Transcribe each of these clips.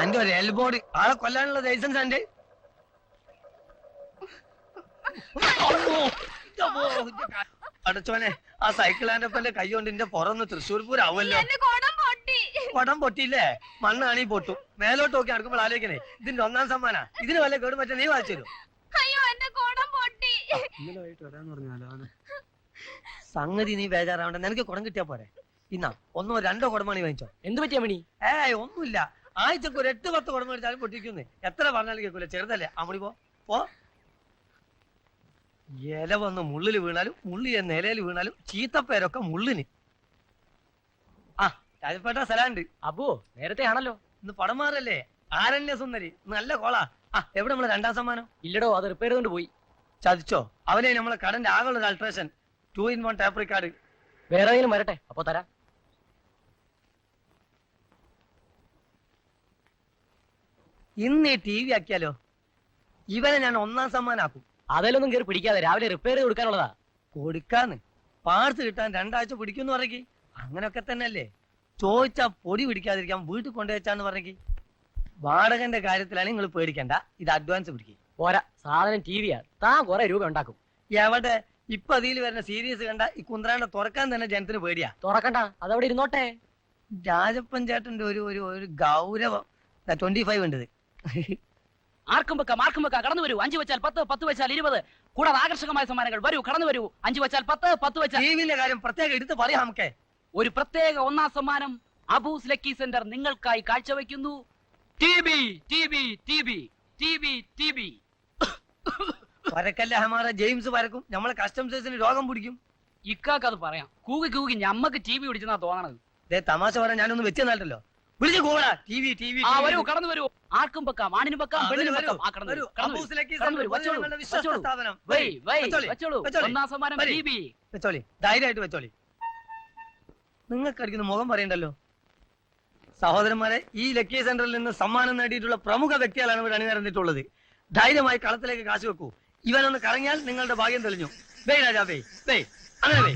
അന്റെ ഒരു എൽബോർഡ് ആളെ കൊല്ലാനുള്ള ലൈസൻസ് എന്റെ അടച്ചോനെ ആ സൈക്കിൾ ആൻഡപ്പന്റെ കൈ കൊണ്ട് എന്റെ പുറന്ന് തൃശ്ശൂർ പൂരാവല്ലോ. കുടം പൊട്ടിയില്ലേ? മണ്ണാണീ പൊട്ടും. മേലോട്ട് നോക്കി നടക്കുമ്പോൾ ആലോചിക്കണേ ഇതിന്റെ ഒന്നാം സമ്മാനാ. ഇതിന് വല്ല കേട് പറ്റാൻ നീ വായിച്ചു തരും. സംഗതി നീ ബേജാറാവണ്ട. നിനക്ക് കുടം കിട്ടിയാ പോരെ. ഇന്നാ ഒന്നോ രണ്ടോ കുടമണി വാങ്ങിച്ചോ. എന്ത് പറ്റിയ മണി? ഒന്നുമില്ല. ആഴ്ചക്ക് ഒരു 8-10 കുടം മേടിച്ചാലും പൊട്ടിക്കുന്നേ. എത്ര പറഞ്ഞാലും കേൾക്കൂല. ചെറുതല്ലേ അമ്മണി. പോ. ഇല വന്ന് മുള്ളില് വീണാലും മുള്ളിയ നിലയിൽ വീണാലും ചീത്തപ്പേരൊക്കെ മുള്ളിന്. ആ രാജപ്പേട്ട സ്ഥലമുണ്ട്. അപ്പോ നേരത്തെ ആണല്ലോ. ഇന്ന് പടം മാറല്ലേ? ആരണ്യ സുന്ദരി നല്ല കോളാ. എവിടെ നമ്മളെ രണ്ടാം സമ്മാനം? ഇല്ലടോ, അത് റിപ്പയർ കൊണ്ട് പോയി. ചതിച്ചോ? അവനെ നമ്മളെ കടന്റെ ആകെയുള്ള ഒരു അൾട്രേഷൻ 2-in-1 ടാപ്പ് റിക്കാർഡ്. വേറെ ഏതെങ്കിലും വരട്ടെ, അപ്പൊ തരാം. ഇന്ന് ഈ TV ആക്കിയാലോ? ഇവനെ ഞാൻ ഒന്നാം സമ്മാനാക്കും. അതിലൊന്നും കയറി പിടിക്കാതെ രാവിലെ റിപ്പയർ ചെയ്ത് കൊടുക്കാനുള്ളതാ. കൊടുക്കാന്ന് പാർട്സ് കിട്ടാൻ 2 ആഴ്ച പിടിക്കുന്നു പറയ്ക്ക്. അങ്ങനൊക്കെ തന്നെയല്ലേ. ചോദിച്ചാ പൊടി പിടിക്കാതിരിക്കാൻ വീട്ടിൽ കൊണ്ടുവച്ചാന്ന് പറയ്ക്ക്. വാടകന്റെ കാര്യത്തിലാണ് നിങ്ങൾ പേടിക്കണ്ട. ഇത് അഡ്വാൻസ് പിടിക്കും. പോരാ, സാധനം TV-യാ. താൻ കുറെ രൂപ ഉണ്ടാക്കും. എവിടെ? ഇപ്പൊ അതിൽ വരുന്ന സീരീസ് കണ്ട ഈ കുന്ത്രാണ്ട തുറക്കാൻ തന്നെ ജനത്തിന് പേടിയാ. തുറക്കണ്ട, അതവിടെ ഇരുന്നോട്ടെ. രാജപ്പൻ ചേട്ടന്റെ ഒരു ഗൗരവം 25 ഉണ്ട്. ആർക്കും വെക്കാം കടന്നു വരൂ. 5 വെച്ചാൽ 10, 10 വെച്ചാൽ 20. കൂടാതെ ആകർഷകമായ സമ്മാനങ്ങൾ. വരൂ, കടന്നു വരൂ. 5 വെച്ചാൽ 10, 10 വെച്ചാൽ. ടിവിന്റെ കാര്യം പ്രത്യേകം എടുത്ത് പറയാം നമുക്ക്. ഒരു പ്രത്യേക ഒന്നാം സമ്മാനം അബൂസ് ലക്കി സെന്റർ നിങ്ങൾക്കായി കാഴ്ചവെക്കുന്നു. ടി ബി വരക്കല്ല ഹമാറ ജെയിംസ് വരക്കും. നമ്മളെ കസ്റ്റംസേഴ്സിന് രോഗം പിടിക്കും. ഇക്കാക്ക് അത് പറയാം. കൂകി ഞമ്മക്ക് TV പിടിച്ചെന്നാ തോന്നണത്. തമാശ പറയാൻ ഞാനൊന്ന് വെച്ച് തന്നിട്ടല്ലോ. വിളിച്ചു കൂടാ. ടി വി വരൂ, കടന്നു വരൂ. ആർക്കും വെക്കാം, ആണിനും വെക്കാം, പെണ്ണിനും വെക്കാം. ഒന്നാം സമ്മാനം വെച്ചോളി, ധൈര്യമായിട്ട് വെച്ചോളി. നിങ്ങൾക്ക് അടിക്കുന്ന മുഖം പറയണ്ടല്ലോ. സഹോദരന്മാരെ, ഈ ലക്കി സെന്ററിൽ നിന്ന് സമ്മാനം നേടിയിട്ടുള്ള പ്രമുഖ വ്യക്തികളാണ് ഇവിടെ അണിനിരന്നിട്ടുള്ളത്. ധൈര്യമായി കളത്തിലേക്ക് കാശ് വെക്കൂ. ഇവനൊന്ന് കറങ്ങിയാൽ നിങ്ങളുടെ ഭാഗ്യം തെളിഞ്ഞു. വേ രാജാ, വേ അങ്ങനെ വേ.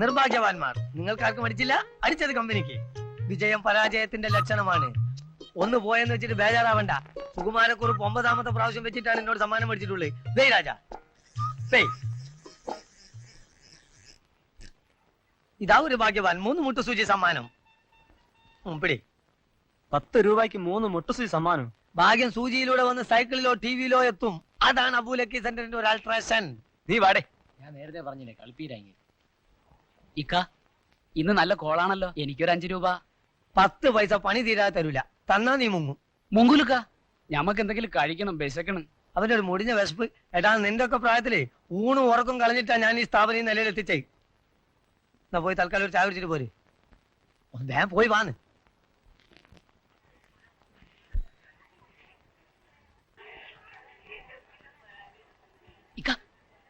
നിർഭാഗ്യവാന്മാർ, നിങ്ങൾക്കാർക്കും അടിച്ചില്ല. അടിച്ചത് കമ്പനിക്ക്. വിജയം പരാജയത്തിന്റെ ലക്ഷണമാണ്. ഒന്ന് പോയെന്ന് വെച്ചിട്ട് ബേജാറാവണ്ട. സുകുമാരക്കുറിപ്പ് 9ാമത്തെ പ്രാവശ്യം വെച്ചിട്ടാണ് എന്നോട് സമ്മാനം മേടിച്ചിട്ടുള്ളത്. വേ രാജാ, വേ. ഇതാ ഒരു ഭാഗ്യവാൻ. 3 മുട്ടുസൂചി സമ്മാനം. പിടി. 10 രൂപയ്ക്ക് 3 മുട്ടുസൂചി സമ്മാനം. ഭാഗ്യം സൂചിയിലൂടെ വന്ന് സൈക്കിളിലോ ടിവിയിലോ എത്തും. അതാണ് അബൂ ലക്കി സെന്ററിന്റെ ഒരു അൾട്രേഷൻ. നീ വാടേ. ഞാൻ നേരത്തെ പറഞ്ഞില്ലേ, കളിപ്പീരാങ്ങി. ഇക്ക, ഇന്ന് നല്ല കോളാണല്ലോ. എനിക്കൊരു 5 രൂപ. 10 പൈസ പണി തീരാതെ തരൂല. തന്നാ നീ മുങ്ങൂലുക്ക. ഞമ്മക്ക് എന്തെങ്കിലും കഴിക്കണം, വിശക്കണം. അവന്റെ ഒരു മുടിഞ്ഞ വിശപ്പ്. എടാ, നിന്റെ ഒക്കെ പ്രായത്തില് ഊണും ഉറക്കും കളഞ്ഞിട്ടാ ഞാൻ ഈ സ്ഥാപനം നിലയിൽ എത്തിച്ചേ. എന്നാ പോയി തൽക്കാലം ഒരു ചായ കുടിച്ചിട്ട് പോര്. വേഗം പോയി വാന്ന്.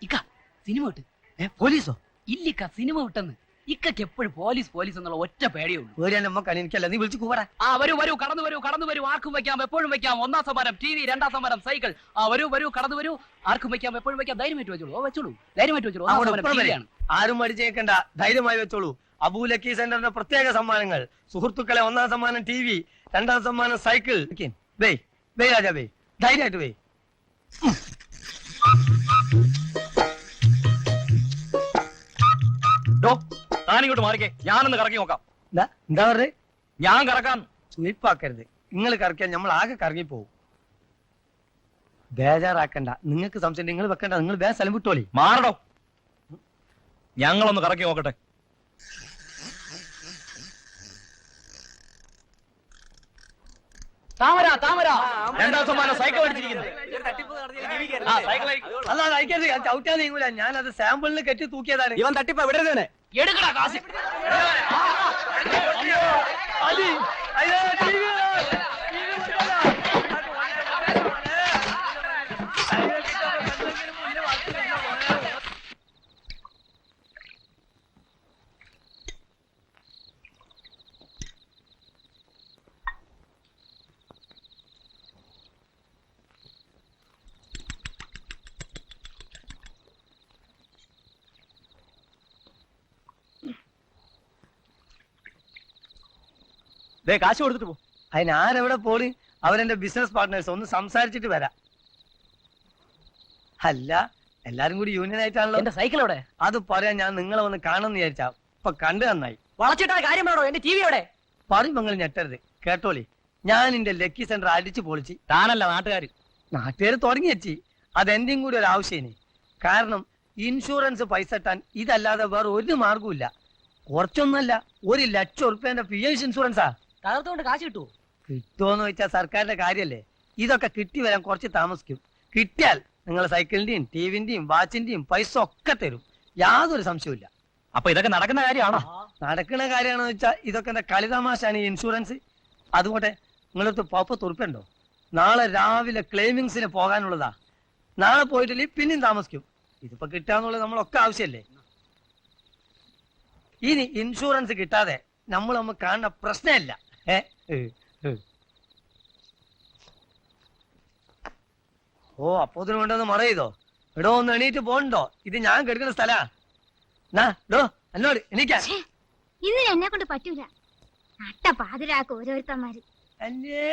ഇക്ക സിനിമ വിട്ട്. പോലീസോ? ഇല്ലിക്ക, സിനിമ വിട്ടെന്ന്. ഇക്കക്ക് എപ്പോഴും പോലീസ് എന്നുള്ള ഒറ്റ പേടിയേ ഉള്ളൂ. എനിക്കല്ല, നീ വിളിച്ചു കൂടാ. വരൂ, കടന്നു വരൂ. ആർക്കും വെക്കാം, എപ്പോഴും വെക്കാം. ഒന്നാം സമ്മാനം TV, 2ാം സമ്മാനം സൈക്കിൾ. വരൂ, കടന്നു വരൂ. ആർക്കും വെക്കാം, എപ്പോഴും വെക്കാം. ധൈര്യമായിട്ട് വെച്ചോളൂ. ആരും മടിച്ചേക്കണ്ട, ധൈര്യമായി വെച്ചോളൂ. അബൂ ലക്കി സെന്ററിന്റെ പ്രത്യേക സമ്മാനങ്ങൾ. സുഹൃത്തുക്കളെ, 1ാം സമ്മാനം TV, 2ാം സമ്മാനം സൈക്കിൾ. വേ രാജാ, വേ. ധൈര്യമായിട്ട് വേ. ഞാനിങ്ങോട്ട് മാറിക്കേ. ഞാനൊന്ന് കറക്കി നോക്കാം. എന്താ പറഞ്ഞേ? ഞാൻ കറക്കാം. സുയിപ്പാക്കരുത്. നിങ്ങൾ കറക്കിയാൽ നമ്മൾ ആകെ കറങ്ങിപ്പോവും. ബേജാറാക്കണ്ട. നിങ്ങൾക്ക് സംശയം നിങ്ങൾ വെക്കണ്ട. നിങ്ങൾ വേറെ സ്ഥലം വിട്ടോളി. മാറടോ. ഞങ്ങളൊന്ന് കറക്കി നോക്കട്ടെ. താമര 2ാം സമ്മാനം സൈക്കിൾ അടിച്ചിരിക്കുന്നത്. ചവിട്ടാ നീങ്ങൂല. ഞാനത് സാമ്പിളിന് കെട്ടി തൂക്കിയതാണ്. ഇവൻ തട്ടിപ്പ വിടരുതേ. എടുക്കടാ കാശ്. കാശ് കൊടുത്തിട്ട് പോ. അതിനാരെവിടെ പോളി? അവരെന്റെ ബിസിനസ് പാർട്ട്നേഴ്സ്, ഒന്ന് സംസാരിച്ചിട്ട് വരാം. അല്ല, എല്ലാരും കൂടി യൂണിയൻ ആയിട്ടാണല്ലോ. എന്റെ സൈക്കിൾ എവിടെ? അത് പറയാൻ ഞാൻ നിങ്ങളെ ഒന്ന് കാണുമെന്ന് വിചാരിച്ചാ. ഇപ്പൊ കണ്ടു നന്നായി. വളച്ചിട്ട കാര്യം വേണോ? എന്റെ ടി വി എവിടെ? പറയുമ്പോൾ ഞെട്ടരുത്, കേട്ടോളി. ഞാൻ എന്റെ ലക്കി സെന്റർ അടിച്ചു പൊളിച്ച്. താനല്ല, നാട്ടുകാര്. നാട്ടുകാര് തുടങ്ങി വെച്ചി. അതെന്റെയും കൂടി ഒരു ആവശ്യത്തിന്. കാരണം ഇൻഷുറൻസ് പൈസ ഇട്ടാൻ ഇതല്ലാതെ വേറെ ഒരു മാർഗവും ഇല്ല. കുറച്ചൊന്നല്ല, 1,00,000 ഉറുപ്പ്യന്റെ PF ഇൻഷുറൻസാ. തകർത്തുകൊണ്ട് കാശ് കിട്ടുവോ? കിട്ടുമോന്ന് ചോദിച്ചാൽ സർക്കാരിന്റെ കാര്യല്ലേ. ഇതൊക്കെ കിട്ടി വരാൻ കുറച്ച് താമസിക്കും. കിട്ടിയാൽ നിങ്ങൾ സൈക്കിളിന്റെയും ടിവിന്റെയും വാച്ചിന്റെയും പൈസ ഒക്കെ തരും, യാതൊരു സംശയവും. അപ്പൊ ഇതൊക്കെ നടക്കുന്ന കാര്യമാണോ? നടക്കുന്ന കാര്യമാണെന്ന് വെച്ചാൽ ഇതൊക്കെ എന്റെ കളിതമാശാണ് ഈ ഇൻഷുറൻസ്. അതുകൊണ്ട് നിങ്ങളടുത്ത് 40 ഉറുപ്പ്യുണ്ടോ? നാളെ രാവിലെ ക്ലെയിമിങ്സിന് പോകാനുള്ളതാ. നാളെ പോയിട്ടില്ലേ പിന്നെയും താമസിക്കും. ഇതിപ്പോ കിട്ടാന്നുള്ളത് നമ്മളൊക്കെ ആവശ്യമല്ലേ. ഇനി ഇൻഷുറൻസ് കിട്ടാതെ നമ്മൾ കാണുന്ന പ്രശ്നമില്ല. ഓ, അപ്പോതിന് കൊണ്ടൊന്ന് മറയിതോ? എടോ, ഒന്ന് എണീറ്റ് പോണ്ടോ? ഇത് ഞാൻ കെടുക്കുന്ന സ്ഥലാ. എന്നോട് എണീക്കാൻ. ഇന്ന് എന്നെ കൊണ്ട് പറ്റൂല. നട്ട പാതിരാക്ക് ഓരോരുത്തന്മാര്. അല്ലേ,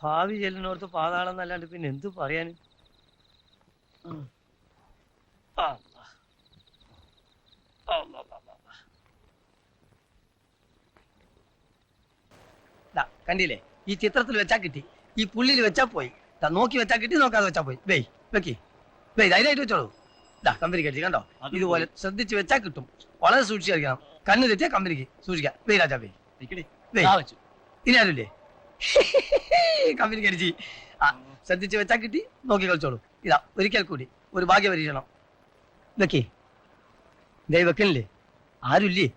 ഭാവി ചെല്ലിനോർത്ത് പാതാളം എന്നല്ലാണ്ട് പിന്നെ എന്തു പറയാന്. കണ്ടില്ലേ, ഈ ചിത്രത്തിൽ വെച്ചാ കിട്ടി, ഈ പുള്ളിയിൽ വെച്ചാ പോയി. നോക്കി വെച്ചാ കിട്ടി, നോക്കാതെ വെച്ചാ പോയി. വെക്കി ധൈര്യമായിട്ട് വെച്ചോളൂ. കമ്പനി കടിച്ച് കണ്ടോ? ഇതുപോലെ ശ്രദ്ധിച്ച് വെച്ചാ കിട്ടും. വളരെ സൂക്ഷിച്ച് കളിക്കണം. കണ്ണ് തെറ്റിയാ കമ്പനിക്ക് സൂക്ഷിക്കാം. രാജാ ഇനി ആരുല്ലേ? കമ്പനി കടിച്ച്. ശ്രദ്ധിച്ച് വെച്ചാ കിട്ടി, നോക്കി കളിച്ചോളൂ. ഒരിക്കൽ കൂടി ഒരു ഭാഗ്യ പരീക്ഷണം. വെക്കേ വെക്കണില്ലേ? ആരുല്ലേ?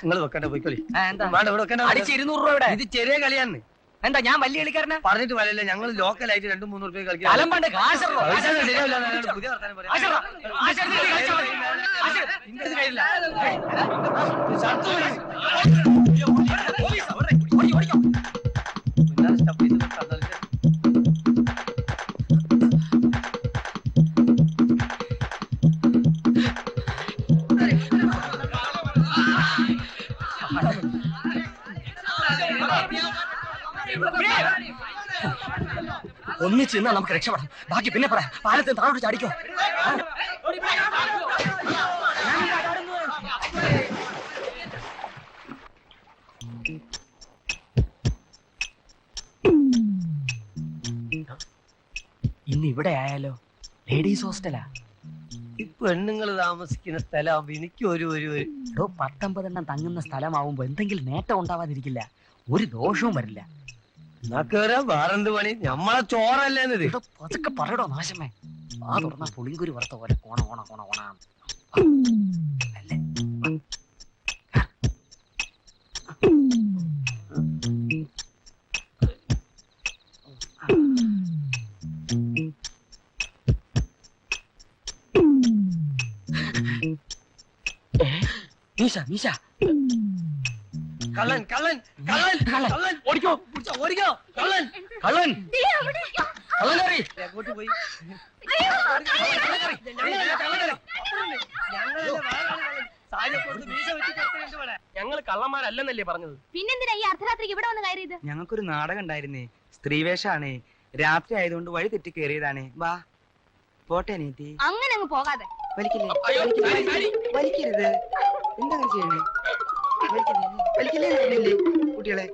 നിങ്ങൾ വെക്കണ്ട, പോയിക്കോളി. ഇത് ചെറിയ കളിയാന്ന്. എന്താ ഞാൻ വലിയ കളിക്കാരനാ? പറഞ്ഞിട്ട് വരല്ല, ഞങ്ങൾ ലോക്കലായിട്ട് 2-3 ഉറുപ്പ്യ കളിക്കാം. പുതിയ വർത്താനം പറയാം. ഒന്നിച്ച് നിന്നാ നമുക്ക് രക്ഷപ്പെടാം. ബാക്കി പിന്നെ പറയാം. പാലത്തിന് താഴോട്ട് ചാടിക്കോ. ഇന്ന് ഇവിടെ ആയാലോ? ലേഡീസ് ഹോസ്റ്റലാ. പെണ്ണുങ്ങൾ താമസിക്കുന്ന സ്ഥലം. എനിക്ക് ഒരു 19 എണ്ണം തങ്ങുന്ന സ്ഥലമാവുമ്പോ എന്തെങ്കിലും നേട്ടം ഉണ്ടാവാതിരിക്കില്ല, ഒരു ദോഷവും വരില്ല. വേറെന്ത് പണി? നമ്മളെ ചോറല്ലേന്നത്. അതൊക്കെ പറയടോ നാശമേ. ആ തുറന്ന പുളിങ്കുരി വറുത്ത പോലെ കോണ കോണ കോണ കോണ അല്ലേ? മീശ കള്ളൻ കള്ളൻ കള്ളൻ കള്ളൻ ഓടിക്കോ ഓടിക്കോ കള്ളൻ കള്ളൻ അങ്ങോട്ട് പോയി. ഞങ്ങൾ കള്ളന്മാരല്ലെന്നല്ലേ പറഞ്ഞത്? പിന്നെന്തിനാ ഈ അർദ്ധരാത്രിക്ക് ഇവിടെ വന്ന് കയറിയത്? ഞങ്ങൾക്കൊരു നാടകം ഉണ്ടായിരുന്നേ, സ്ത്രീവേഷാണ്. രാത്രി ആയതുകൊണ്ട് വഴി തെറ്റി കയറിയതാണ്. വാ പോട്ടെ അനിയത്തി. അങ്ങനെ അങ്ങ് പോകാതെ. വലിക്കരുത്. എന്താ ചെയ്യണേ? വലിക്കില്ലേ കുട്ടികളെ?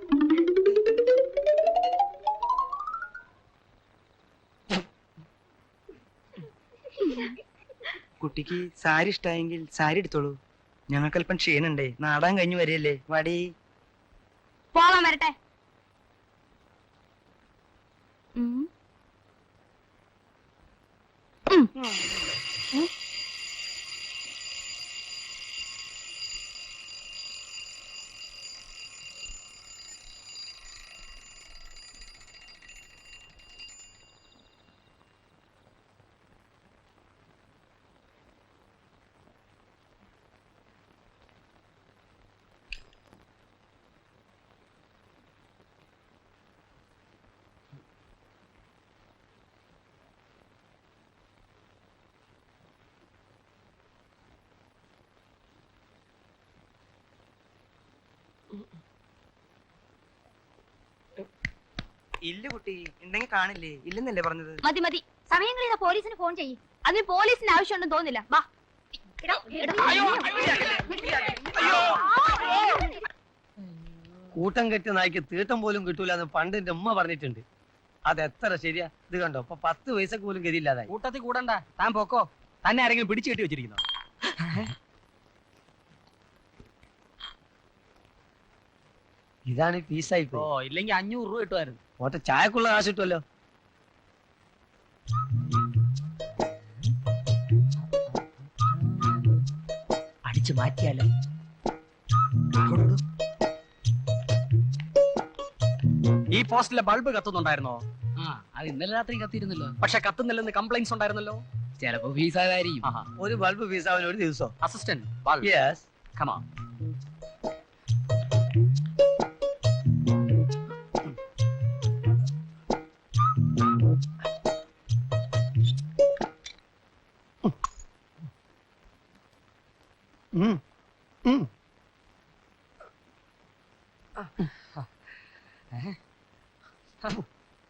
കുട്ടിക്ക് സാരി ഇഷ്ടായെങ്കിൽ സാരി എടുത്തോളൂ. ഞങ്ങൾക്കല്പം ക്ഷീണുണ്ടേ, നാടാൻ കഴിഞ്ഞു വരികയല്ലേ. വാടി. പോകാൻ വരട്ടെ. ഇല്ല കുട്ടി ഉണ്ടെങ്കിൽ കാണില്ലേ ഇല്ലെന്നല്ലേ പറഞ്ഞത്. മതി മതി, സമയം കഴിയുന്ന പോലീസിന് ഫോൺ ചെയ്യും. അതിന് പോലീസിന് ആവശ്യമുണ്ടെന്ന് തോന്നില്ല. വാ. എടാ, എടാ, കൂട്ടം കെട്ടിയ നായ്ക്ക് തീട്ടം പോലും കിട്ടൂല എന്ന് പണ്ട് എന്റെ ഉമ്മ പറഞ്ഞിട്ടുണ്ട്. അത് എത്ര ശരിയാ. ഇത് കണ്ടോ, ഇപ്പൊ 10 പൈസക്ക് പോലും ഗതിയില്ലാതായി. കൂട്ടത്തിൽ കൂടണ്ട, താൻ പൊക്കോ. തന്നെ ആരെങ്കിലും പിടിച്ചു കെട്ടി വെച്ചിരിക്കുന്നു. ഇതാണ് പീസായി ഓ, ഇല്ലെങ്കിൽ 500 രൂപ കിട്ടുമായിരുന്നു. ഓട്ടെ, ചായക്കുള്ള കാശ് കിട്ടുമല്ലോ. അടിച്ചു മാറ്റിയാലോ? ഈ പോസ്റ്റിലെ ബൾബ് കത്തുന്നുണ്ടായിരുന്നോ? അത് ഇന്നലെ രാത്രി കത്തിയിരുന്നല്ലോ. പക്ഷെ കത്തുന്നില്ലെന്ന് കംപ്ലൈന്റ്സ് ഉണ്ടായിരുന്നല്ലോ. ചിലപ്പോ ഫീസാകാരിക്കും. ഒരു ബൾബ് പീസാവാൻ ഒരു ദിവസം. Assistant bulb. Yes, come on.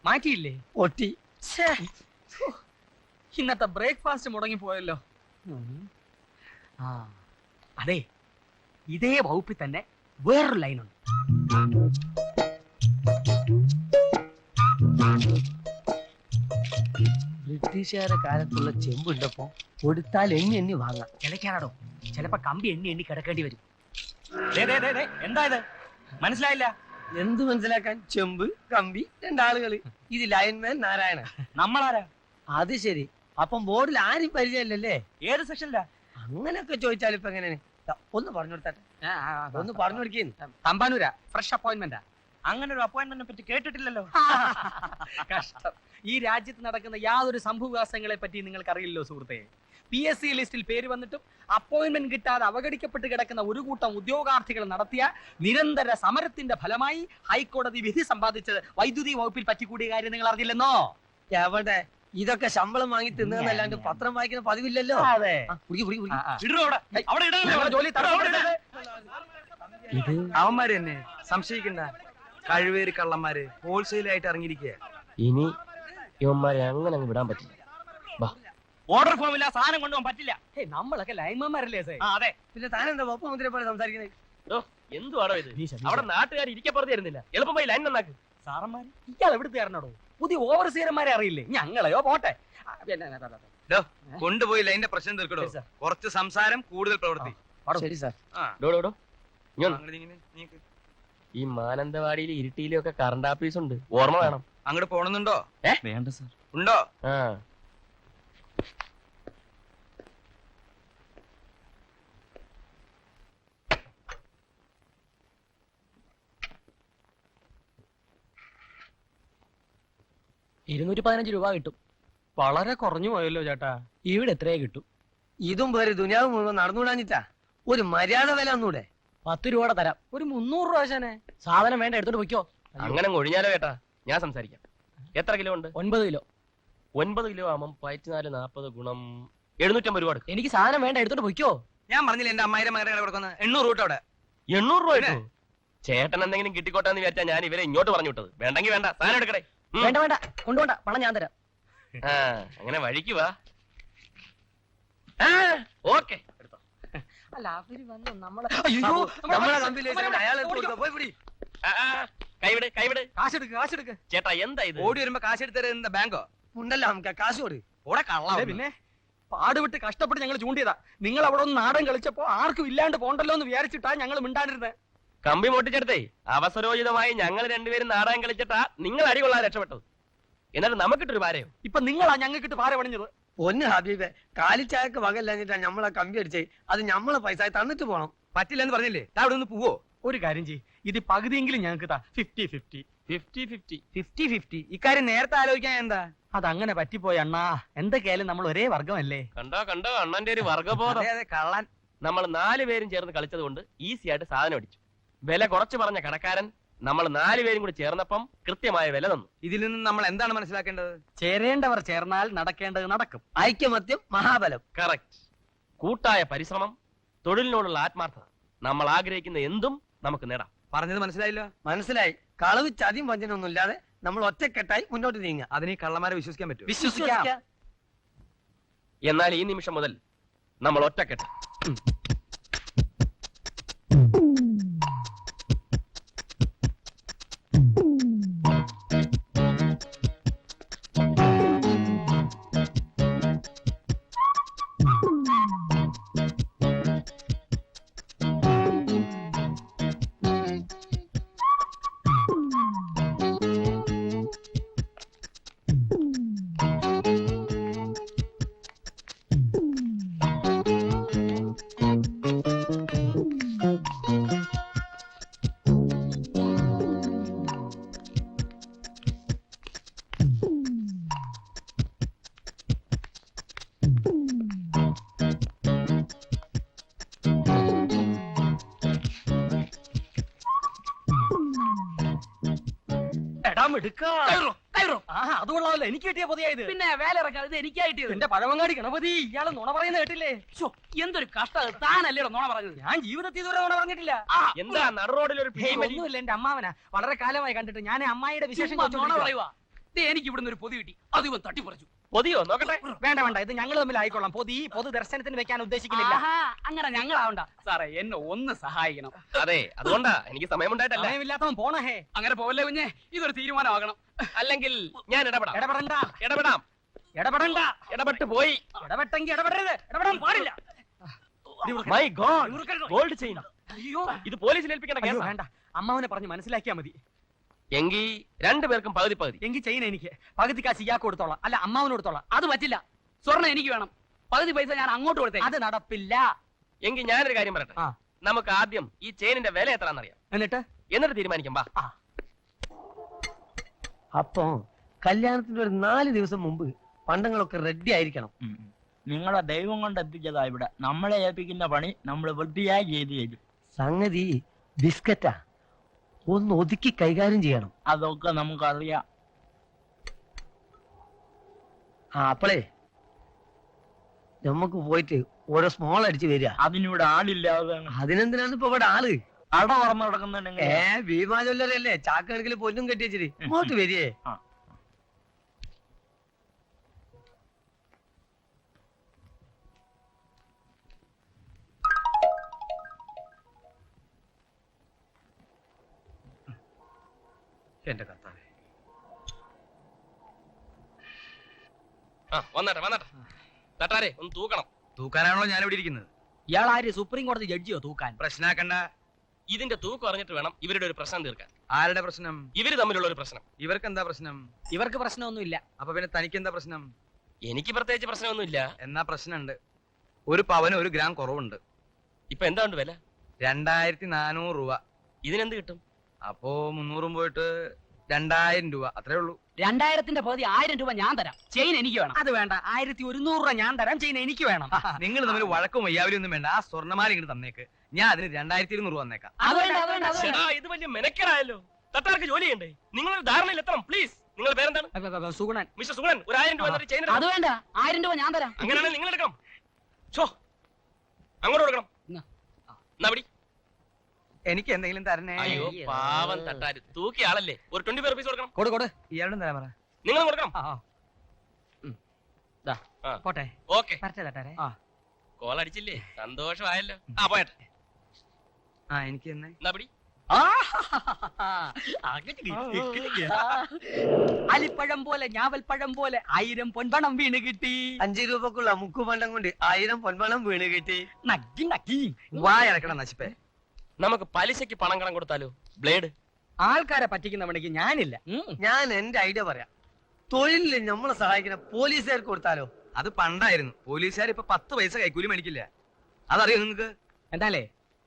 മാറ്റിയില്ലേ? ഒട്ടി. ഇന്നത്തെ ബ്രേക്ക്ഫാസ്റ്റ് മുടങ്ങി പോയല്ലോ. അതെ, ഇതേ വകുപ്പിൽ തന്നെ വേറൊരു ലൈനുണ്ട്. ബ്രിട്ടീഷുകാരുടെ കാലത്തുള്ള ചെമ്പുണ്ടപ്പോ കൊടുത്താൽ എണ്ണി എണ്ണി വാങ്ങാം. കിളയ്ക്കാനാടോ, ചിലപ്പോ കമ്പി എണ്ണി എണ്ണി കിടക്കേണ്ടി വരും. എന്താ ഇത്? മനസ്സിലായില്ല? എന്ത് മനസ്സിലാക്കാൻ? ചെമ്പ്, കമ്പി, രണ്ടാളുകള്. ഇത് ലൈൻമാൻ നാരായണ. നമ്മളാരാ? അത് ശരി. അപ്പം ബോർഡിൽ ആരും പരിചയമില്ലല്ലേ? ഏത് സെക്ഷനിലാ? അങ്ങനെയൊക്കെ ചോദിച്ചാൽ ഇപ്പൊ എങ്ങനെയാണ്? ഒന്ന് പറഞ്ഞു കൊടുത്തട്ടെ, ഒന്ന് പറഞ്ഞു കൊടുക്കുന്നു. തമ്പാനൂരാ, ഫ്രഷ് അപ്പോയിന്റ്മെന്റാ. അങ്ങനെ ഒരു അപ്പോയിന്റ്മെന്റിനെ പറ്റി കേട്ടിട്ടില്ലല്ലോ. കഷ്ടം. ഈ രാജ്യത്ത് നടക്കുന്ന യാതൊരു സംഭവവികാസങ്ങളെ പറ്റി നിങ്ങൾക്ക് അറിയില്ലോ സുഹൃത്തെ. PSC ലിസ്റ്റിൽ പേര് വന്നിട്ടും അപ്പോയിന്റ്മെന്റ് കിട്ടാതെ അവഗണിക്കപ്പെട്ട് കിടക്കുന്ന ഒരു കൂട്ടം ഉദ്യോഗാർത്ഥികൾ നടത്തിയ നിരന്തര സമരത്തിന്റെ ഫലമായി ഹൈക്കോടതി വിധി സമ്പാദിച്ചത് വൈദ്യുതി വകുപ്പിൽ പറ്റിക്കൂടിയ കാര്യം നിങ്ങൾ അറിഞ്ഞില്ലെന്നോ? എവിടെ? ഇതൊക്കെ ശമ്പളം വാങ്ങി തിന്നല്ലാണ്ട് പത്രം വായിക്കുന്ന പതിവില്ലല്ലോ. അതെ. ഇത് അവന്മാര് തന്നെ, സംശയിക്കണ്ട. കഴിവേറി കള്ളന്മാര് ഹോൾസെയിലായിട്ട് ഇറങ്ങിയിരിക്കുക. ഇനി ഇവന്മാരെ അങ്ങനെ അങ്ങ് വിടാൻ പറ്റില്ല. ഓർഡർ ഫോം ഇല്ല, സാധനം കൊണ്ടുപോകാൻ പറ്റില്ല. നമ്മളൊക്കെ ലൈൻമാൻമാരല്ലേ? അതെ, പിന്നെ താനെന്താ വകുപ്പ് മന്ത്രിയെ പോലെ സംസാരിക്കുന്നത്? എന്തുവാണോ ഇത്? അവിടെ നാട്ടുകാർ ഇരിക്കപ്പുറത്ത് തരുന്നില്ല. എളുപ്പമായി ലൈൻ നന്നാക്ക്. സാറന്മാര് ഇയാൾ എവിടുത്തെ കാരണോ? പുതിയ ഓവർസീയർമാരെ അറിയില്ലേ? ഞങ്ങളെയോ പോട്ടെ. കൊണ്ടുപോയി ലൈന്റെ പ്രശ്നം തീർക്കടോ. കുറച്ച് സംസാരം, കൂടുതൽ പ്രവൃത്തി. ശരി സാർ. ഈ മാനന്തവാടിയിലും ഇരുട്ടിയിലും ഒക്കെ കറണ്ട് ഓഫീസ് ഉണ്ട്, ഓർമ്മ വേണം. അങ്ങോട്ട് പോണെന്നുണ്ടോ? വേണ്ട സാർ. ഉണ്ടോ? ആ, രൂപ കിട്ടും. വളരെ കുറഞ്ഞു പോയല്ലോ ചേട്ടാ. ഇവിടെ എത്രയേ കിട്ടും? ഇതും പേര് ദുനിയാവ് മുഴുവൻ നടന്നുകൂടാഞ്ഞിട്ടാ. ഒരു മര്യാദ വില ഒന്നൂടെ. 10 രൂപയുടെ തരാം. ഒരു 300 രൂപ ശനെ. സാധനം വേണ്ട, എടുത്തോണ്ട് പൊയ്ക്കോ. അങ്ങനെ ഒഴിഞ്ഞാലോ ചേട്ടാ? ഞാൻ സംസാരിക്കാം. എത്ര കിലോ ഉണ്ട്? 9 കിലോ. 9 കിലോ ആവുമ്പം 14 40 ഗുണം 750 രൂപ എടുക്കും. എനിക്ക് സാധനം വേണ്ട, എടുത്തോണ്ട് പൊയ്ക്കോ. ഞാൻ പറഞ്ഞില്ല എന്റെ അമ്മായിരം മകരെ കൊടുക്കുന്നത് 800 രൂപ അവിടെ. 800 രൂപ കിട്ടും. ചേട്ടൻ എന്തെങ്കിലും കിട്ടിക്കോട്ടെ എന്ന് വിചാരിച്ചാ ഞാൻ ഇവരെ ഇങ്ങോട്ട് പറഞ്ഞു വിട്ടത്. വേണ്ടെങ്കിൽ വേണ്ട, സാധനം എടുക്കടേ. വേണ്ട വേണ്ട, കൊണ്ടുപോണ്ട, പണം ഞാൻ തരാം. ആ, അങ്ങനെ വഴിക്ക് വാ. ഓക്കെ, എടുത്തോ. അല്ല, അവര് വന്നു നമ്മളെ നമ്മളെ കമ്പിയിലേക്ക് അയാളെ പോയി പിടി. കൈവിട് കൈവിട്. കാശെടുക്ക്. ചേട്ടാ എന്താ ഇത്? ഓടി വരുമ്പോ കാശ് എടുത്തരുന്ന ബാങ്കോ? ഉണ്ടല്ലോ നമുക്ക് കാശ് കൊടു. ഓടെ കള്ള. പിന്നെ പാടുവിട്ട് കഷ്ടപ്പെട്ട് ഞങ്ങൾ ചൂണ്ടിയതാ. നിങ്ങൾ അവിടെ ഒന്ന് നാടൻ കളിച്ചപ്പോ ആർക്കും ഇല്ലാണ്ട് പോണ്ടല്ലോ എന്ന് വിചാരിച്ചിട്ടാ ഞങ്ങൾ മിണ്ടാണ്ടിരുന്നത്. കമ്പി പൊട്ടിച്ചെടുത്തേ അവസരോചിതമായി ഞങ്ങൾ രണ്ടുപേരും നാടകം കളിച്ചിട്ടാ നിങ്ങൾ അടികൊള്ളാൻ രക്ഷപ്പെട്ടത്. എന്നിട്ട് നമുക്കിട്ടൊരു പാരയോ? ഇപ്പൊ നിങ്ങളാ ഞങ്ങൾക്കിട്ട് പാര പണിഞ്ഞത്. ഒന്ന് ഹബീബെ, കാലിച്ചായക്ക് വകയില്ലാഞ്ഞിട്ടാ നമ്മളെ കമ്പി അടിച്ചേ. അത് നമ്മളെ പൈസ തന്നിട്ട് പോണം. പറ്റില്ലെന്ന് പറഞ്ഞില്ലേ? അവിടെ ഒന്ന് പോവോ? ഒരു കാര്യം ചെയ്യ്, ഇത് പകുതിയെങ്കിലും ഞങ്ങൾക്ക് താ. 50-50. 50-50. ഇക്കാര്യം നേരത്തെ ആലോചിക്കാൻ എന്താ? അതങ്ങനെ പറ്റിപ്പോയി അണ്ണാ. എന്തൊക്കെയായാലും നമ്മൾ ഒരേ വർഗമല്ലേ? കണ്ടോ അണ്ണന്റെ ഒരു വർഗബോധം. അതെ കള്ളൻ. നമ്മൾ 4 പേരും ചേർന്ന് കളിച്ചത് കൊണ്ട് ഈസി ആയിട്ട് സാധനം അടിച്ചു. വില കുറച്ച് പറഞ്ഞ കടക്കാരൻ നമ്മൾ 4 പേരും കൂടി ചേർന്നപ്പം കൃത്യമായ വില തന്നു. ഇതിൽ നിന്ന് നമ്മൾ എന്താണ് മനസ്സിലാക്കേണ്ടത്? ചേരേണ്ടവർ ചേർന്നാൽ നടക്കേണ്ടത് നടക്കും. ഐക്യമത്യം മഹാബലം. കറക്റ്റ്. കൂട്ടായ പരിശ്രമം, തൊഴിലിനോടുള്ള ആത്മാർത്ഥത, നമ്മൾ ആഗ്രഹിക്കുന്ന എന്തും നമുക്ക് നേടാം. പറഞ്ഞത് മനസ്സിലായില്ലോ? മനസ്സിലായി. കളവ് ചതിയും വഞ്ചനൊന്നും ഇല്ലാതെ നമ്മൾ ഒറ്റക്കെട്ടായി മുന്നോട്ട് നീങ്ങുക. അതിന് ഈ കള്ളന്മാരെ വിശ്വസിക്കാൻ പറ്റുമോ? വിശ്വസിക്കാം. എന്നാൽ ഈ നിമിഷം മുതൽ നമ്മൾ ഒറ്റക്കെട്ട്. എടാ മിടുക്കാ. അത് കൊള്ളാമല്ലോ, എനിക്ക് കിട്ടിയ പൊതിയായത്. പിന്നെ വേല ഇറക്കാം, ഇത് എനിക്കാ കിട്ടിയത്. എന്റെ പഴവങ്ങാടി ഗണപതി, ഇയാള് നുണ പറയുന്നത് കേട്ടില്ലേ? ശ്ശോ, എന്തൊരു കഷ്ടം, താനല്ലേടോ നോണ പറഞ്ഞത്. ഞാൻ ജീവിതത്തിൽ ഇതുവരെ നുണ പറഞ്ഞിട്ടില്ല. എന്താ നടു റോഡിൽ ഒരു ഒന്നുമില്ല, എന്റെ അമ്മാവനാ. വളരെ കാലമായി കണ്ടിട്ട് ഞാൻ അമ്മായിയുടെ വിശേഷം ചുമ്മാ നുണ ചോദിച്ചുകൊണ്ടിരിക്കുവാ. പറയുവാ. ദേ, എനിക്ക് ഇവിടുന്ന് ഒരു പൊതി കിട്ടി, അത് ഇവൻ തട്ടിപ്പറിച്ചു. പൊതിയോ? നോക്കട്ടെ. വേണ്ട വേണ്ട, ഇത് ഞങ്ങൾ തമ്മിൽ ആയിക്കൊള്ളാം. പൊതു ദർശനത്തിന് വെക്കാൻ ഉദ്ദേശിക്കുന്നില്ല. ആഹാ, അങ്ങനെ ഞങ്ങളാവണ്ട സാറേ, എന്നെ ഒന്ന് സഹായിക്കണം. അതെ, അതുകൊണ്ടാ എനിക്ക് സമയമുണ്ടായിട്ടല്ല. സമയമില്ലാത്തവൻ പോണഹേ. അങ്ങനെ പോവല്ലേ കുഞ്ഞെ, ഇതൊരു തീരുമാനമാകണം. അല്ലെങ്കിൽ ഞാൻ ഇടപെടാം. ഇടപെടണ്ട, ഇടപെടാം. ഇടപെടണ്ട. ഇടപെട്ട് പോയി. ഇടപെട്ടെങ്കിൽ ഇടപെടരുത്, ഇടപെടാൻ പാടില്ല. My God, gold chain. അയ്യോ, ഇത് പോലീസിൽ ഏൽപ്പിക്കേണ്ട അയ്യോ, കേസാ. വേണ്ട, അമ്മാവനെ പറഞ്ഞ് മനസ്സിലാക്കിയാ മതി. എങ്കിൽ രണ്ടുപേർക്കും പകുതി പകുതി. എങ്കിൽ ചെയ്യുന്ന എനിക്ക് പകുതി കാശ് ഇയാൾക്ക് കൊടുത്തോളാം, അല്ല അമ്മാവന് കൊടുത്തോളാം. അത് പറ്റില്ല. സ്വർണ്ണം എനിക്ക് വേണം, പകുതി പൈസ ഞാൻ അങ്ങോട്ട് കൊടുത്തേ. അത് നടപ്പില്ല. എങ്കിൽ ഞാനൊരു കാര്യം പറയട്ടെ. ആ. നമുക്ക് ആദ്യം ഈ ചെയിനിന്റെ വില എത്രയാണെന്നറിയാം, എന്നിട്ട് തീരുമാനിക്കാം. വാ. അപ്പൊ കല്യാണത്തിന്റെ ഒരു 4 ദിവസം മുമ്പ് പണ്ടങ്ങളൊക്കെ റെഡി ആയിരിക്കണം. നിങ്ങളെ ദൈവം കൊണ്ട് എത്തിച്ചതാ ഇവിടെ. നമ്മളെ ഏൽപ്പിക്കുന്ന പണി നമ്മൾ വൃത്തിയായി ചെയ്തു തരും. സംഗതി ബിസ്ക്കറ്റാ, ഒന്ന് ഒതുക്കി കൈകാര്യം ചെയ്യണം. അതൊക്കെ നമുക്കറിയാം. അപ്പളേ നമുക്ക് പോയിട്ട് ഓരോ സ്മോൾ അടിച്ച് വരിക. അതിനിവിടെ ആളില്ലാതെ അതിനെന്തിനാണ് ഇപ്പൊ ഇവിടെ ആള്? അട ഓർമ്മ കിടക്കുന്നുണ്ടെങ്കിൽ ഭീമാ ജ്വല്ലറല്ലേ, ചാക്കണക്കിൽ പൊന്നും കെട്ടി വെച്ചിട്ട് ഇങ്ങോട്ട് വരികേ. ആ. എന്റെ കർത്താവേ. വന്നട്ടെ വന്നട്ടെ. തട്ടാരെ ഒന്ന് തൂക്കണം. തൂക്കാനാണല്ലോ ഞാൻ ഇവിടെ ഇരിക്കുന്നത്. ഇയാൾ ആര്, സുപ്രീം കോടതി ജഡ്ജിയോ തൂക്കാൻ? പ്രശ്നാക്കണ്ട. ഇതിന്റെ തൂക്കം അറിഞ്ഞിട്ട് വേണം ഇവരുടെ ഒരു പ്രശ്നം തീർക്കാൻ. ആരുടെ പ്രശ്നം? ഇവര് തമ്മിലുള്ള ഒരു പ്രശ്നം. ഇവർക്ക് എന്താ പ്രശ്നം? ഇവർക്ക് പ്രശ്നമൊന്നുമില്ല. അപ്പൊ പിന്നെ തനിക്ക് എന്താ പ്രശ്നം? എനിക്ക് പ്രത്യേകിച്ച് പ്രശ്നമൊന്നുമില്ല. എന്നാ പ്രശ്നമുണ്ട്. ഒരു പവന് 1 ഗ്രാം കുറവുണ്ട്. ഇപ്പൊ എന്താ ഉണ്ട് വില? 2400 രൂപ. ഇതിനെന്ത് കിട്ടും? അപ്പോ 300 പോയിട്ട് 2000 രൂപ, അത്രേ ഉള്ളൂ. 2000ന്റെ പകുതി 1000 രൂപ ഞാൻ തരാം. ചെയിൻ എനിക്ക് വേണം. അത് വേണ്ട, 1100 രൂപ ഞാൻ തരാം, ചെയ്യുന്ന എനിക്ക് വേണം. നിങ്ങൾ തമ്മിൽ വഴക്കും വയ്യാവലും ഒന്നും വേണ്ട. ആ സ്വർണ്ണമാല ഇങ്ങോട്ട് തന്നേക്ക്, ഞാൻ അതിന് 2200 രൂപ വന്നേക്കാം. അത് വേണ്ട, അത് വേണ്ട, അത് വേണ്ട. ചേട്ടാ, ഇത് വലിയ മെനക്കെടായല്ലോ. തട്ടാർക്ക് ജോലി ചെയ്യണ്ടേ? നിങ്ങളൊരു ധാരണയിൽ എത്തണം പ്ലീസ്. നിങ്ങളുടെ പേരെന്താണ്? സുഗുണൻ. മിസ്റ്റർ സുഗുണൻ, ഒരു 1000 രൂപ എന്നിട്ട് ചെയിൻ അത് വേണ്ട, 1000 രൂപ ഞാൻ തരാം. അങ്ങനെയാണെങ്കിൽ നിങ്ങൾ എടുക്കണം. ഷോ, അങ്ങോട്ട് കൊടുക്കണം. ഇങ്ങ്. എന്നാ പിടി. എനിക്ക് എന്തെങ്കിലും തരണേ. അയ്യോ പാവം തട്ടാര്, തൂക്കിയ ആളല്ലേ, ഒരു 25 റുപ്പീസ് കൊടുക്കണം. കൊടു. ഇയാളുടെ തരാൻ പറ. നിങ്ങൾ കൊടുക്കണം. ആ. പോട്ടെ, ഓക്കെ, വരട്ടെ തട്ടാരെ. കോൾ അടിച്ചില്ലേ, സന്തോഷമായല്ലോ. പോയട്ടെ. എനിക്ക് തന്നെ. എന്നാ പിടി. അലിപ്പഴം പോലെ ഞാവൽപ്പഴം പോലെ 1000 പൊൻപണം വീണ് കിട്ടി. 5 രൂപക്കുള്ള മുക്കുപണ്ടം കൊണ്ട് 1000 പൊൻപണം വീണ് കിട്ടി. നക്കി നക്കി. വായടക്കണം നശിപ്പേ. നമുക്ക് പലിശക്ക് പണം കടം കൊടുത്താലോ? ബ്ലേഡ്. ആൾക്കാരെ പറ്റിക്കുന്ന പണിക്ക് ഞാനില്ല. ഞാൻ എന്റെ ഐഡിയ പറയാം. തൊഴിലിൽ നമ്മളെ സഹായിക്കുന്ന പോലീസുകാർക്ക് കൊടുത്താലോ? അത് പണ്ടായിരുന്നു. പോലീസുകാർ ഇപ്പൊ 10 പൈസ കൈക്കൂലി മേടിക്കില്ല. അതറിയോ നിങ്ങക്ക്? എന്താലേ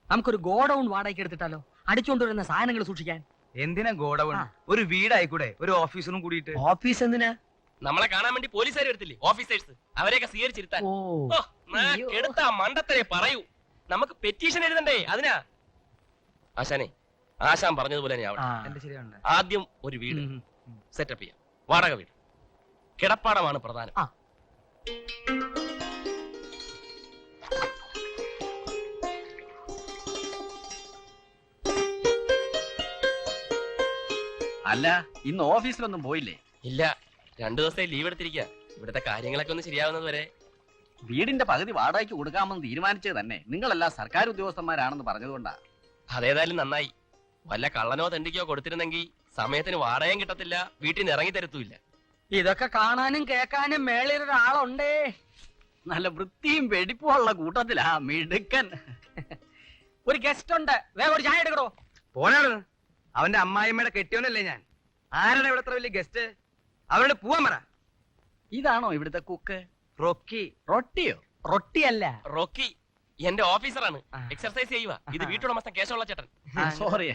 നമുക്കൊരു ഗോഡൌൺ വാടകയ്ക്ക് എടുത്തിട്ടാലോ, അടിച്ചുകൊണ്ടുവരുന്ന സാധനങ്ങൾ സൂക്ഷിക്കാൻ. എന്തിനാ ഗോഡൌൺ? ഒരു വീടായിക്കൂടെ, ഒരു ഓഫീസറും കൂടിയിട്ട്. ഓഫീസ് എന്തിനാ? നമ്മളെ കാണാൻ വേണ്ടി പോലീസുകാർ എടുത്തില്ലേ, ഓഫീസേഴ്സ്, അവരെയൊക്കെ സ്വീകരിച്ചിരുത്താൻ. ഓ, എടുത്ത മണ്ടത്തരെ പറയൂ. നമുക്ക് പെറ്റീഷൻ എഴുതണ്ടേ, അതിനാ. ആശാനെ, ആശാൻ പറഞ്ഞതുപോലെ തന്നെ ആവട്ടെ. എന്റെ ശരിയാണ്. ആദ്യം ഒരു വീട് സെറ്റപ്പ് ചെയ്യാം, വാടക വീട്. കിടപ്പാടമാണ് പ്രധാനം. അല്ല ഇന്ന് ഓഫീസിലൊന്നും പോയില്ലേ? ഇല്ല, 2 ദിവസത്തെ ലീവ് എടുത്തിരിക്കുക. ഇവിടുത്തെ കാര്യങ്ങളൊക്കെ ഒന്ന് ശരിയാവുന്നത് വരെ. വീടിന്റെ പകുതി വാടകയ്ക്ക് കൊടുക്കാമെന്ന് തീരുമാനിച്ചത് തന്നെ നിങ്ങളെല്ലാം സർക്കാർ ഉദ്യോഗസ്ഥന്മാരാണെന്ന് പറഞ്ഞതുകൊണ്ടാ. അതേതായാലും നന്നായി. വല്ല കള്ളനോ തെണ്ടിക്കോ കൊടുത്തിരുന്നെങ്കിൽ സമയത്തിന് വാടകയും കിട്ടത്തില്ല, വീട്ടിൽ നിന്ന് ഇറങ്ങി തരത്തുമില്ല. ഇതൊക്കെ കാണാനും കേൾക്കാനും മേളിൽ ഒരാളുണ്ടേ. നല്ല വൃത്തിയും വെടിപ്പുള്ള കൂട്ടത്തിലാ മിടുക്കൻ. ഒരു ഗസ്റ്റ് ഉണ്ട്, വേഗം ഒരു ചായ എടുക്കണോ? പോനാണ് അവന്റെ അമ്മായിമ്മയുടെ കെട്ടിയോനല്ലേ ഞാൻ. ആരാണ് ഇവിടെ അത്ര വലിയ ഗസ്റ്റ്? അവരോട് പോവാൻ പറ. ഇതാണോ ഇവിടുത്തെ കുക്ക്? റോക്കി. റൊട്ടിയോ? റൊട്ടിയല്ല, റോക്കി എന്റെ ഓഫീസറാണ്, എക്സർസൈസ് ചെയ്യുക. ഇത് വീട്ടുടമസ്ഥ കേശവള്ള ചേട്ടൻ. സോറി.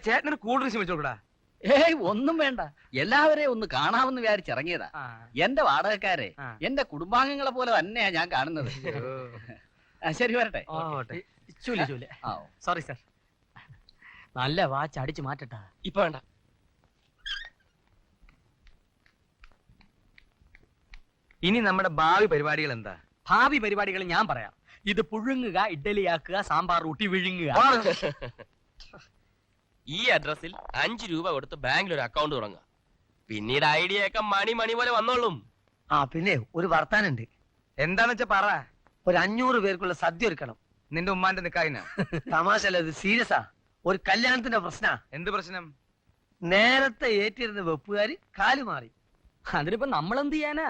ചേട്ടനൊരു കൂൾ ഡ്രിങ്ക്സ് വെച്ചു കൊടുക്കടാ. ഏയ് ഒന്നും വേണ്ട, എല്ലാവരെയും ഒന്ന് കാണാമെന്ന് വിചാരിച്ചിറങ്ങിയതാ. എന്റെ വാടകക്കാരെ എന്റെ കുടുംബാംഗങ്ങളെ പോലെ തന്നെയാ ഞാൻ കാണുന്നത്. ശരി വരട്ടെ. ചൂല് ചൂല്. ആ സോറി സർ. നല്ല വാച്ച് അടിച്ചു മാറ്റട്ടാ. ഇപ്പൊ വേണ്ട. ഇനി നമ്മുടെ ഭാവി പരിപാടികൾ എന്താ? ഭാവി പരിപാടികൾ ഞാൻ പറയാം. ഇത് പുഴുങ്ങുക, ഇഡ്ഡലിയാക്കുക, സാമ്പാർ ഊട്ടി വിഴുങ്ങുക. ഈ അഡ്രസ്സിൽ 5 രൂപ കൊടുത്ത് ബാങ്കിൽ ഒരു അക്കൗണ്ട് തുടങ്ങുക. പിന്നീട് ഐഡിയ ഒക്കെ മണി പോലെ വന്നോളും. ആ പിന്നെ ഒരു വർത്താനുണ്ട്. എന്താന്ന് വെച്ചാ പറ. ഒരു 500 പേർക്കുള്ള സദ്യ ഒരുക്കണം. നിന്റെ ഉമ്മാന്റെ നിക്കായിന. തമാശ അല്ല, ഇത് സീരിയസാ. ഒരു കല്യാണത്തിന്റെ പ്രശ്ന. എന്ത് പ്രശ്നം? നേരത്തെ ഏറ്റിരുന്ന വെപ്പുകാര് കാല് മാറി. അതിനിപ്പോ നമ്മൾ എന്ത് ചെയ്യാനാ?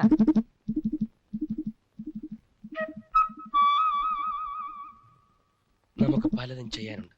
നമുക്ക് പലതും ചെയ്യാനുണ്ട്.